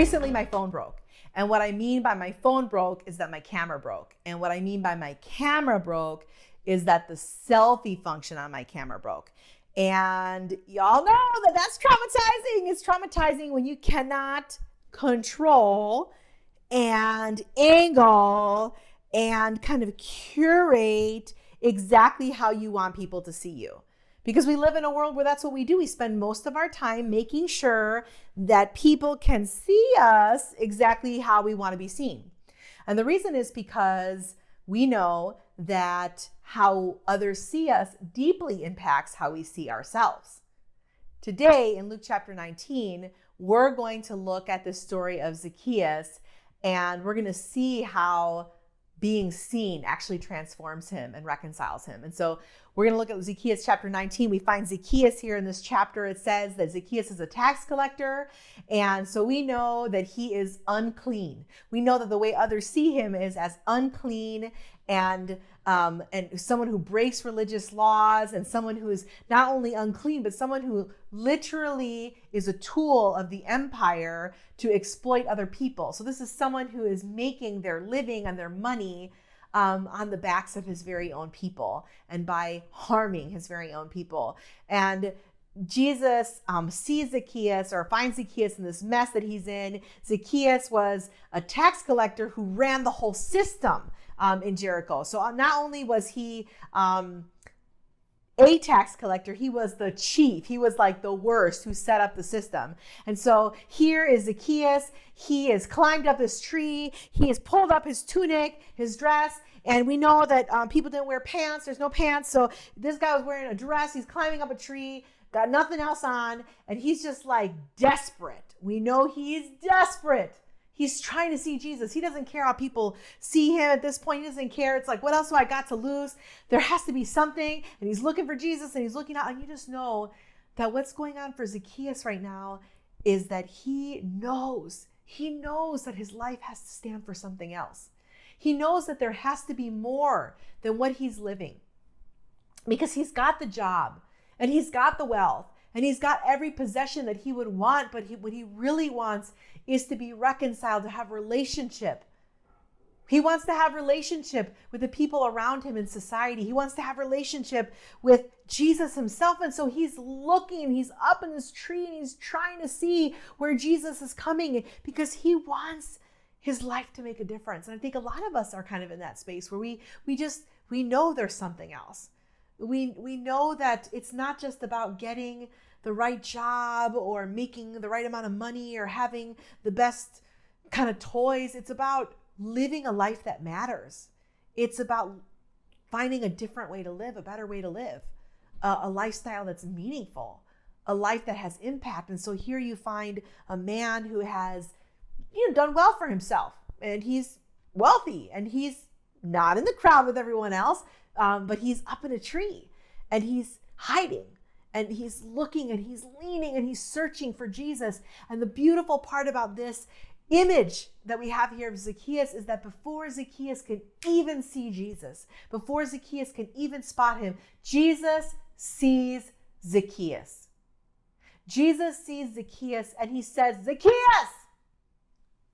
Recently, my phone broke. And what I mean by my phone broke is that my camera broke. And what I mean by my camera broke is that the selfie function on my camera broke. And y'all know that that's traumatizing. It's traumatizing when you cannot control and angle and kind of curate exactly how you want people to see you. Because we live in a world where that's what we do. We spend most of our time making sure that people can see us exactly how we want to be seen. And the reason is because we know that how others see us deeply impacts how we see ourselves. Today in Luke chapter 19, we're going to look at the story of Zacchaeus, and we're going to see how being seen actually transforms him and reconciles him. And so we're going to look at Zacchaeus chapter 19. We find Zacchaeus here in this chapter. It says that Zacchaeus is a tax collector. And so we know that he is unclean. We know that the way others see him is as unclean and someone who breaks religious laws, and someone who is not only unclean, but someone who literally is a tool of the empire to exploit other people. So this is someone who is making their living and their money on the backs of his very own people and by harming his very own people. And Jesus sees Zacchaeus, or finds Zacchaeus in this mess that he's in. Zacchaeus was a tax collector who ran the whole system in Jericho. So not only was he a tax collector, he was the chief. He was like the worst who set up the system. And so here is Zacchaeus. He has climbed up this tree. He has pulled up his tunic, his dress. And we know that people didn't wear pants. There's no pants. So this guy was wearing a dress. He's climbing up a tree, got nothing else on. And he's just like desperate. We know he's desperate. He's trying to see Jesus. He doesn't care how people see him at this point. He doesn't care. It's like, what else do I got to lose? There has to be something. And he's looking for Jesus, and he's looking out. And you just know that what's going on for Zacchaeus right now is that he knows that his life has to stand for something else. He knows that there has to be more than what he's living, because he's got the job, and he's got the wealth, and he's got every possession that he would want. But what he really wants is to be reconciled, to have relationship. He wants to have relationship with the people around him in society. He wants to have relationship with Jesus himself. And so he's looking, and he's up in this tree, and he's trying to see where Jesus is coming, because he wants his life to make a difference. And I think a lot of us are kind of in that space where we know there's something else. We know that it's not just about getting the right job or making the right amount of money or having the best kind of toys. It's about living a life that matters. It's about finding a different way to live, a better way to live, a lifestyle that's meaningful, a life that has impact. And so here you find a man who has, done well for himself, and he's wealthy, and he's not in the crowd with everyone else, but he's up in a tree, and he's hiding. And he's looking, and he's leaning, and he's searching for Jesus. And the beautiful part about this image that we have here of Zacchaeus is that before Zacchaeus can even see Jesus, before Zacchaeus can even spot him, Jesus sees Zacchaeus. Jesus sees Zacchaeus, and he says, "Zacchaeus,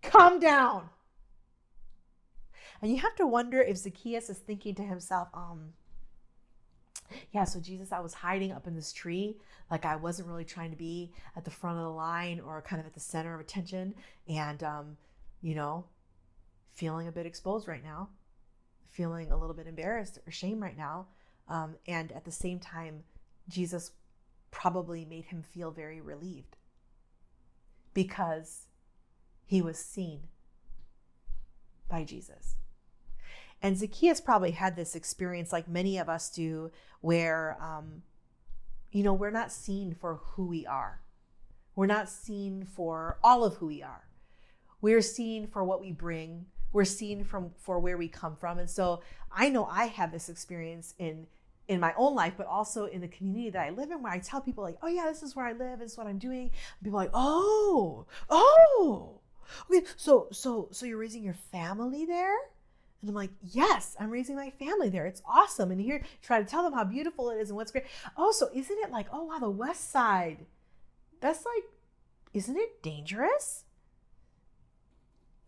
come down." And you have to wonder if Zacchaeus is thinking to himself, yeah, so Jesus, I was hiding up in this tree. Like, I wasn't really trying to be at the front of the line or kind of at the center of attention. And, feeling a bit exposed right now, feeling a little bit embarrassed or shame right now. And at the same time, Jesus probably made him feel very relieved, because he was seen by Jesus. And Zacchaeus probably had this experience like many of us do, where, we're not seen for who we are. We're not seen for all of who we are. We're seen for what we bring. We're seen for where we come from. And so I know I have this experience in my own life, but also in the community that I live in, where I tell people like, oh yeah, this is where I live. This is what I'm doing. And people are like, oh, okay. So you're raising your family there? And I'm like, yes, I'm raising my family there. It's awesome. And here, try to tell them how beautiful it is and what's great. Oh, so isn't it like, oh wow, the West Side, that's like, isn't it dangerous?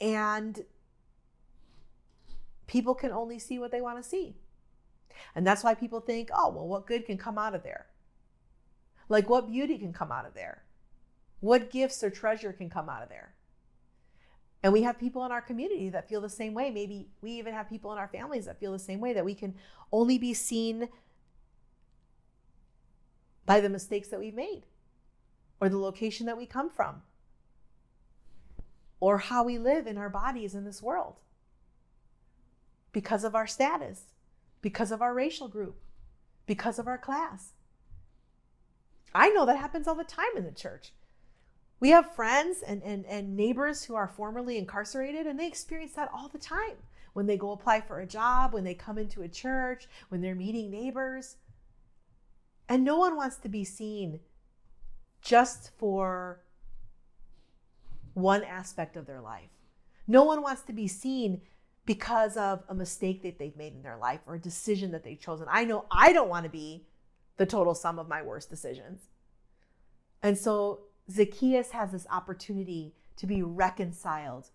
And people can only see what they want to see. And that's why people think, oh, well, what good can come out of there? Like, what beauty can come out of there? What gifts or treasure can come out of there? And we have people in our community that feel the same way. Maybe we even have people in our families that feel the same way, that we can only be seen by the mistakes that we've made, or the location that we come from, or how we live in our bodies in this world, because of our status, because of our racial group, because of our class. I know that happens all the time in the church. We have friends and neighbors who are formerly incarcerated, and they experience that all the time when they go apply for a job, when they come into a church, when they're meeting neighbors. And no one wants to be seen just for one aspect of their life. No one wants to be seen because of a mistake that they've made in their life or a decision that they've chosen. I know I don't want to be the total sum of my worst decisions. And so Zacchaeus has this opportunity to be reconciled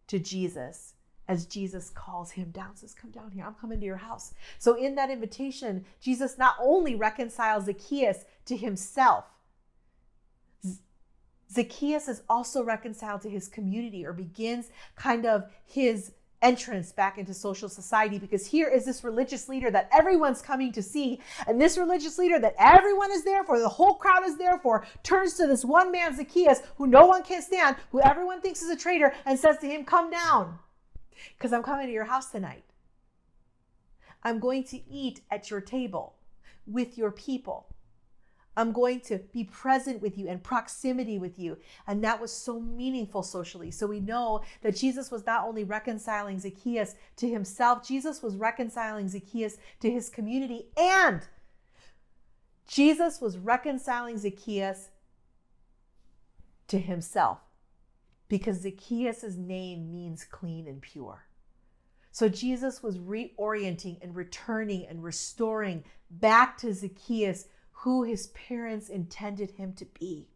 to Jesus as Jesus calls him down, says, come down here, I'm coming to your house. So in that invitation, Jesus not only reconciles Zacchaeus to himself, Zacchaeus is also reconciled to his community, or begins kind of his entrance back into social society, because here is this religious leader that everyone's coming to see, and this religious leader that everyone is there for, the whole crowd is there for, turns to this one man, Zacchaeus, who no one can stand, who everyone thinks is a traitor, and says to him, come down, because I'm coming to your house tonight. I'm going to eat at your table with your people. I'm going to be present with you and proximity with you. And that was so meaningful socially. So we know that Jesus was not only reconciling Zacchaeus to himself, Jesus was reconciling Zacchaeus to his community, and Jesus was reconciling Zacchaeus to himself, because Zacchaeus' name means clean and pure. So Jesus was reorienting and returning and restoring back to Zacchaeus who his parents intended him to be.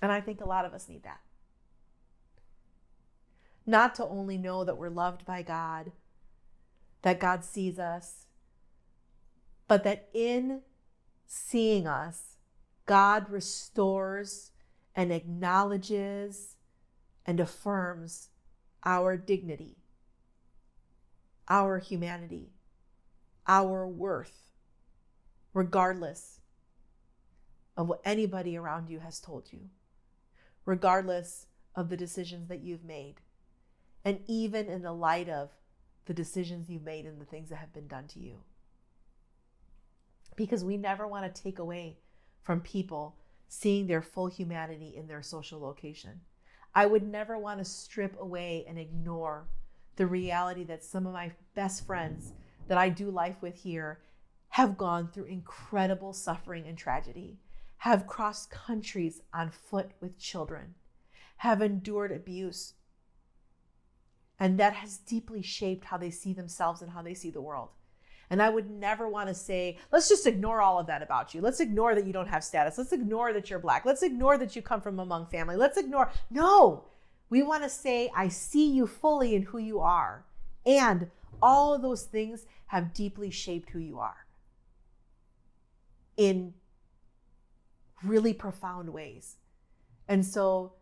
And I think a lot of us need that. Not to only know that we're loved by God, that God sees us, but that in seeing us, God restores and acknowledges and affirms our dignity, our humanity, our worth, regardless of what anybody around you has told you, regardless of the decisions that you've made, and even in the light of the decisions you've made and the things that have been done to you. Because we never want to take away from people seeing their full humanity in their social location. I would never want to strip away and ignore the reality that some of my best friends that I do life with here have gone through incredible suffering and tragedy, have crossed countries on foot with children, have endured abuse. And that has deeply shaped how they see themselves and how they see the world. And I would never want to say, let's just ignore all of that about you. Let's ignore that you don't have status. Let's ignore that you're Black. Let's ignore that you come from among family. Let's ignore. No, we want to say, I see you fully in who you are. And all of those things have deeply shaped who you are in really profound ways. And so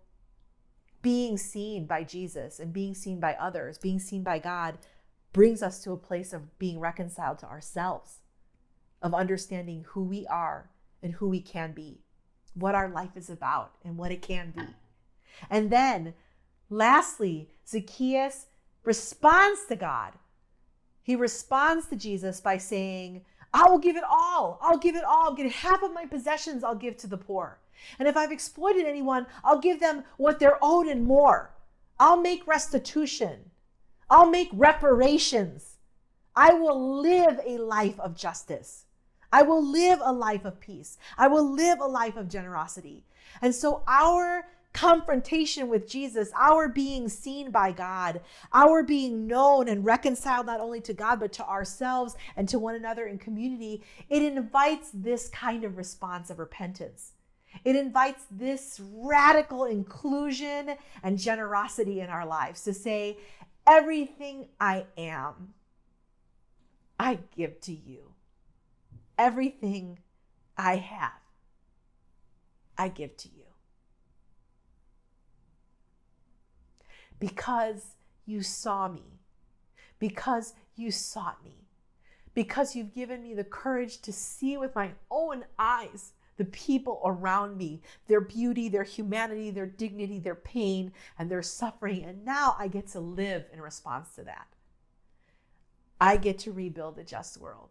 being seen by Jesus and being seen by others, being seen by God, brings us to a place of being reconciled to ourselves, of understanding who we are and who we can be, what our life is about and what it can be. And then lastly, Zacchaeus responds to God. He responds to Jesus by saying, I will give it all. I'll give it all. I'll give half of my possessions. I'll give to the poor. And if I've exploited anyone, I'll give them what they're owed and more. I'll make restitution. I'll make reparations. I will live a life of justice. I will live a life of peace. I will live a life of generosity. And so our confrontation with Jesus, our being seen by God, our being known and reconciled not only to God, but to ourselves and to one another in community, it invites this kind of response of repentance. It invites this radical inclusion and generosity in our lives to say, everything I am, I give to you. Everything I have, I give to you. Because you saw me, because you sought me, because you've given me the courage to see with my own eyes the people around me, their beauty, their humanity, their dignity, their pain, and their suffering. And now I get to live in response to that. I get to rebuild a just world.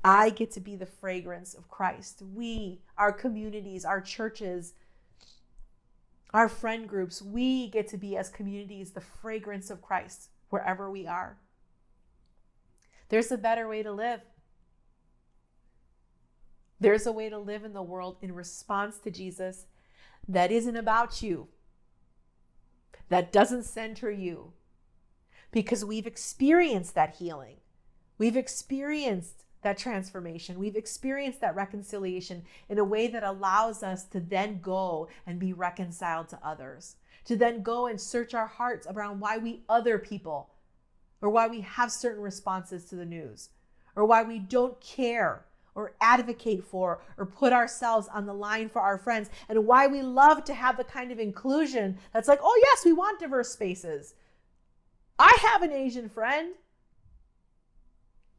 I get to be the fragrance of Christ. We, our communities, our churches, our friend groups, we get to be as communities the fragrance of Christ wherever we are. There's a better way to live. There's a way to live in the world in response to Jesus that isn't about you, that doesn't center you, because we've experienced that healing. We've experienced that transformation. We've experienced that reconciliation in a way that allows us to then go and be reconciled to others, to then go and search our hearts around why we other people, or why we have certain responses to the news, or why we don't care or advocate for or put ourselves on the line for our friends, and why we love to have the kind of inclusion that's like, oh yes, we want diverse spaces. I have an Asian friend.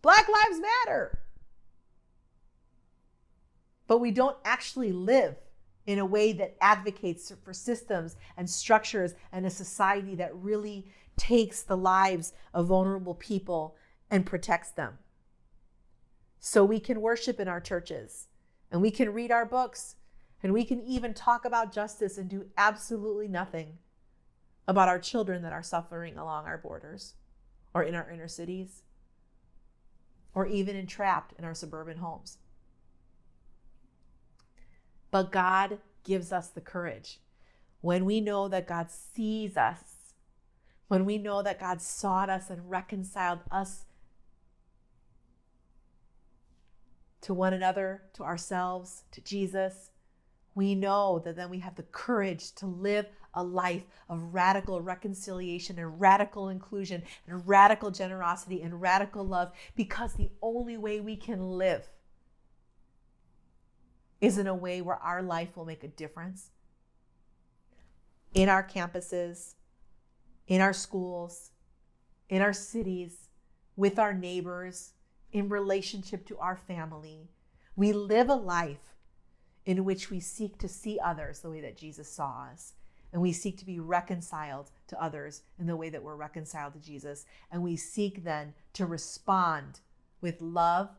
Black lives matter. But we don't actually live in a way that advocates for systems and structures and a society that really takes the lives of vulnerable people and protects them. So we can worship in our churches, and we can read our books, and we can even talk about justice and do absolutely nothing about our children that are suffering along our borders or in our inner cities, or even entrapped in our suburban homes. But God gives us the courage when we know that God sees us, when we know that God sought us and reconciled us to one another, to ourselves, to Jesus. We know that then we have the courage to live a life of radical reconciliation and radical inclusion and radical generosity and radical love, because the only way we can live is in a way where our life will make a difference in our campuses, in our schools, in our cities, with our neighbors, in relationship to our family. We live a life in which we seek to see others the way that Jesus saw us. And we seek to be reconciled to others in the way that we're reconciled to Jesus. And we seek then to respond with love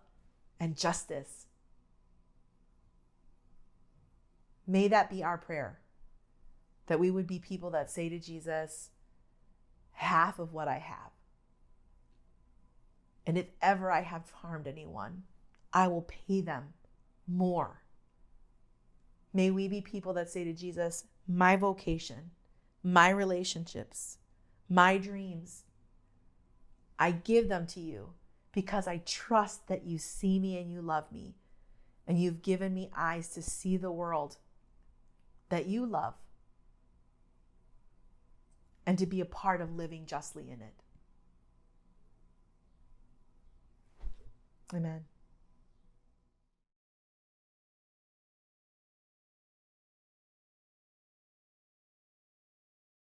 and justice. May that be our prayer, that we would be people that say to Jesus, half of what I have. And if ever I have harmed anyone, I will pay them more. May we be people that say to Jesus, my vocation, my relationships, my dreams, I give them to you because I trust that you see me and you love me, and you've given me eyes to see the world that you love and to be a part of living justly in it. Amen.